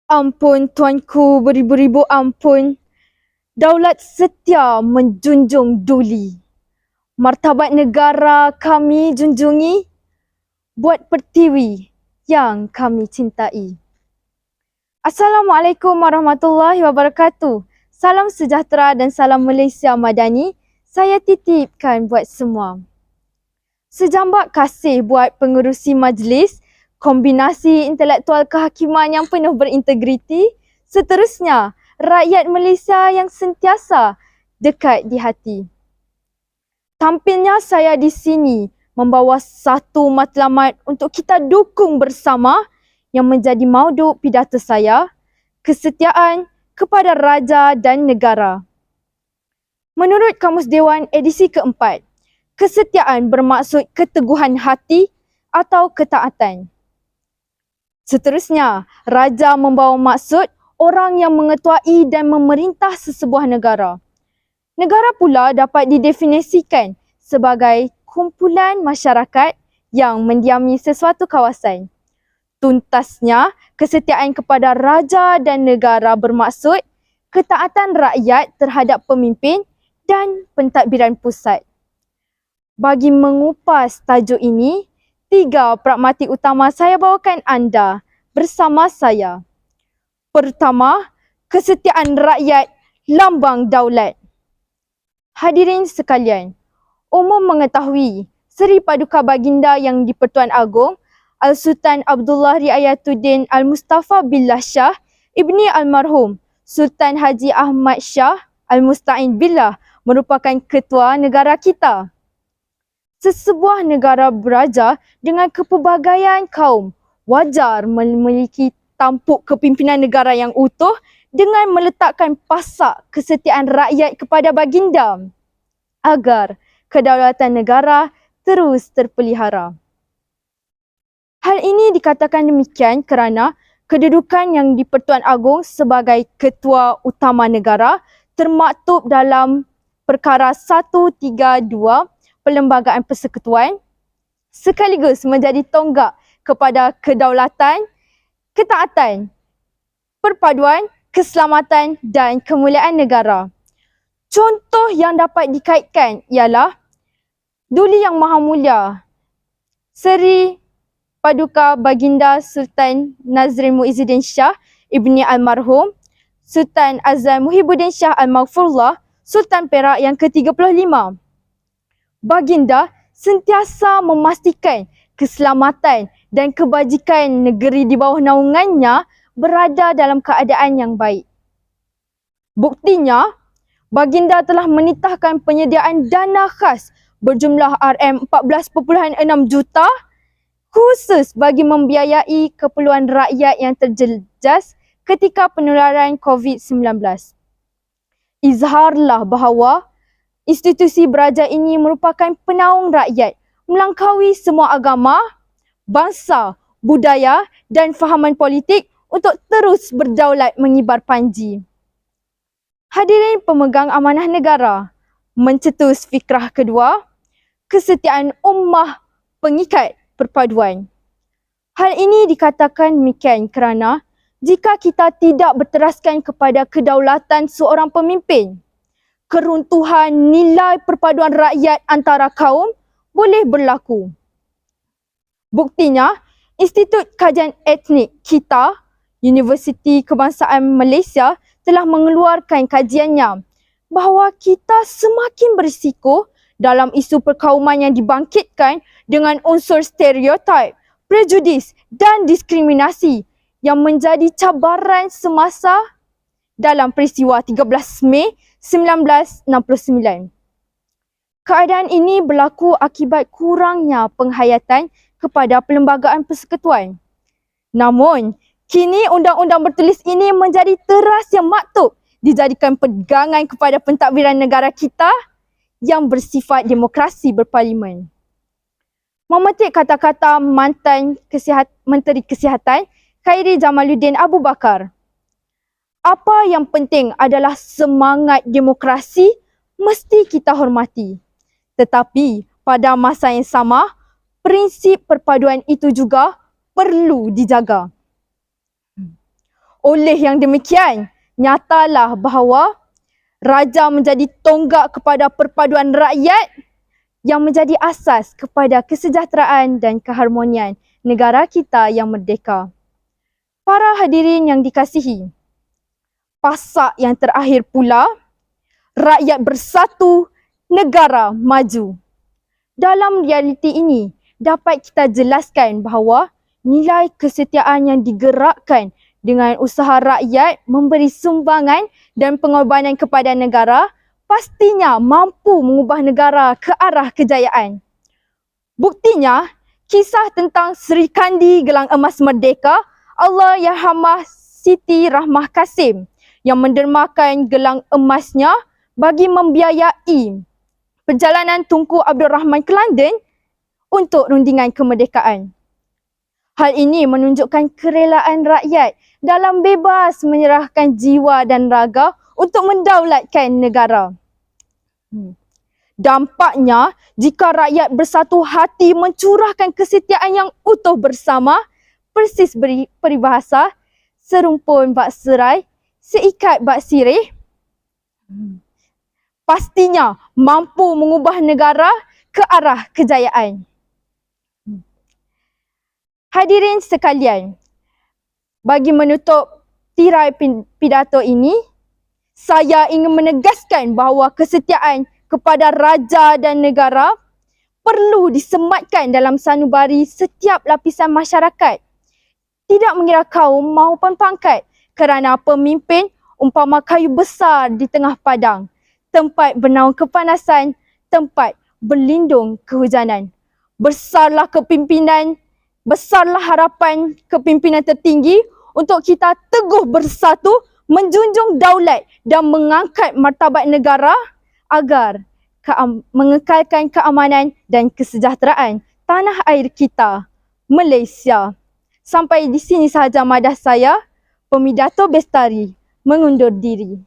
Ampun tuanku, beribu-ribu ampun. Daulat setia menjunjung duli. Martabat negara kami junjungi, buat pertiwi yang kami cintai. Assalamualaikum warahmatullahi wabarakatuh. Salam sejahtera dan salam Malaysia Madani. Saya titipkan buat semua. Sejambak kasih buat pengerusi majlis, kombinasi intelektual kehakiman yang penuh berintegriti. Seterusnya, rakyat Malaysia yang sentiasa dekat di hati. Tampilnya saya di sini membawa satu matlamat untuk kita dukung bersama yang menjadi mauduk pidato saya, kesetiaan kepada raja dan negara. Menurut Kamus Dewan edisi keempat, kesetiaan bermaksud keteguhan hati atau ketaatan. Seterusnya, raja membawa maksud orang yang mengetuai dan memerintah sesebuah negara. Negara pula dapat didefinisikan sebagai kumpulan masyarakat yang mendiami sesuatu kawasan. Tuntasnya, kesetiaan kepada raja dan negara bermaksud ketaatan rakyat terhadap pemimpin dan pentadbiran pusat. Bagi mengupas tajuk ini, 3 pragmatik utama saya bawakan anda bersama saya. Pertama, kesetiaan rakyat lambang daulat. Hadirin sekalian, umum mengetahui Seri Paduka Baginda yang di-Pertuan Agong Al-Sultan Abdullah Riayatuddin Al-Mustafa Billah Shah Ibni Almarhum Sultan Haji Ahmad Shah Al-Musta'in Billah merupakan ketua negara kita. Sesebuah negara beraja dengan kepelbagaian kaum wajar memiliki tampuk kepimpinan negara yang utuh dengan meletakkan pasak kesetiaan rakyat kepada baginda agar kedaulatan negara terus terpelihara. Hal ini dikatakan demikian kerana kedudukan yang di-Pertuan Agong sebagai ketua utama negara termaktub dalam perkara 132 Perlembagaan Persekutuan sekaligus menjadi tonggak kepada kedaulatan, ketaatan, perpaduan, keselamatan dan kemuliaan negara. Contoh yang dapat dikaitkan ialah Duli Yang Maha Mulia Seri Paduka Baginda Sultan Nazrin Muizzuddin Shah Ibni Almarhum Sultan Azam Muhibbuddin Shah Al-Maghfurullah Sultan Perak yang ke-35. Baginda sentiasa memastikan keselamatan dan kebajikan negeri di bawah naungannya berada dalam keadaan yang baik. Buktinya, Baginda telah menitahkan penyediaan dana khas berjumlah RM14.6 juta khusus bagi membiayai keperluan rakyat yang terjejas ketika penularan COVID-19. Izharlah bahawa institusi beraja ini merupakan penaung rakyat melangkaui semua agama, bangsa, budaya dan fahaman politik untuk terus berdaulat mengibar panji. Hadirin pemegang amanah negara, mencetus fikrah kedua, kesetiaan ummah pengikat perpaduan. Hal ini dikatakan demikian kerana jika kita tidak berteraskan kepada kedaulatan seorang pemimpin, keruntuhan nilai perpaduan rakyat antara kaum boleh berlaku. Buktinya, Institut Kajian Etnik kita, Universiti Kebangsaan Malaysia telah mengeluarkan kajiannya bahawa kita semakin berisiko dalam isu perkauman yang dibangkitkan dengan unsur stereotip, prejudis dan diskriminasi yang menjadi cabaran semasa dalam peristiwa 13 Mei 1969. Keadaan ini berlaku akibat kurangnya penghayatan kepada Perlembagaan Persekutuan. Namun, kini undang-undang bertulis ini menjadi teras yang maktub dijadikan pegangan kepada pentadbiran negara kita yang bersifat demokrasi berparlimen. Memetik kata-kata mantan Menteri Kesihatan Khairi Jamaluddin Abu Bakar, apa yang penting adalah semangat demokrasi mesti kita hormati. Tetapi pada masa yang sama, prinsip perpaduan itu juga perlu dijaga. Oleh yang demikian, nyatalah bahawa raja menjadi tonggak kepada perpaduan rakyat yang menjadi asas kepada kesejahteraan dan keharmonian negara kita yang merdeka. Para hadirin yang dikasihi, pasak yang terakhir pula, rakyat bersatu, negara maju. Dalam realiti ini, dapat kita jelaskan bahawa nilai kesetiaan yang digerakkan dengan usaha rakyat memberi sumbangan dan pengorbanan kepada negara pastinya mampu mengubah negara ke arah kejayaan. Buktinya, kisah tentang Sri Kandi Gelang Emas Merdeka, Allahyarhamah Siti Rahmah Kasim yang mendermakan gelang emasnya bagi membiayai perjalanan Tunku Abdul Rahman ke London untuk rundingan kemerdekaan. Hal ini menunjukkan kerelaan rakyat dalam bebas menyerahkan jiwa dan raga untuk mendaulatkan negara. Dampaknya, jika rakyat bersatu hati mencurahkan kesetiaan yang utuh bersama, persis peribahasa, serumpun bak serai, seikat bak sirih, pastinya mampu mengubah negara ke arah kejayaan. Hadirin sekalian, bagi menutup tirai pidato ini, saya ingin menegaskan bahawa kesetiaan kepada raja dan negara perlu disematkan dalam sanubari setiap lapisan masyarakat. Tidak mengira kaum maupun pangkat, kerana pemimpin umpama kayu besar di tengah padang, tempat bernaung kepanasan, tempat berlindung kehujanan. Besarlah kepimpinan, besarlah harapan kepimpinan tertinggi untuk kita teguh bersatu menjunjung daulat dan mengangkat martabat negara agar mengekalkan keamanan dan kesejahteraan tanah air kita, Malaysia. Sampai di sini sahaja madah saya, Pemidato Bestari mengundur diri.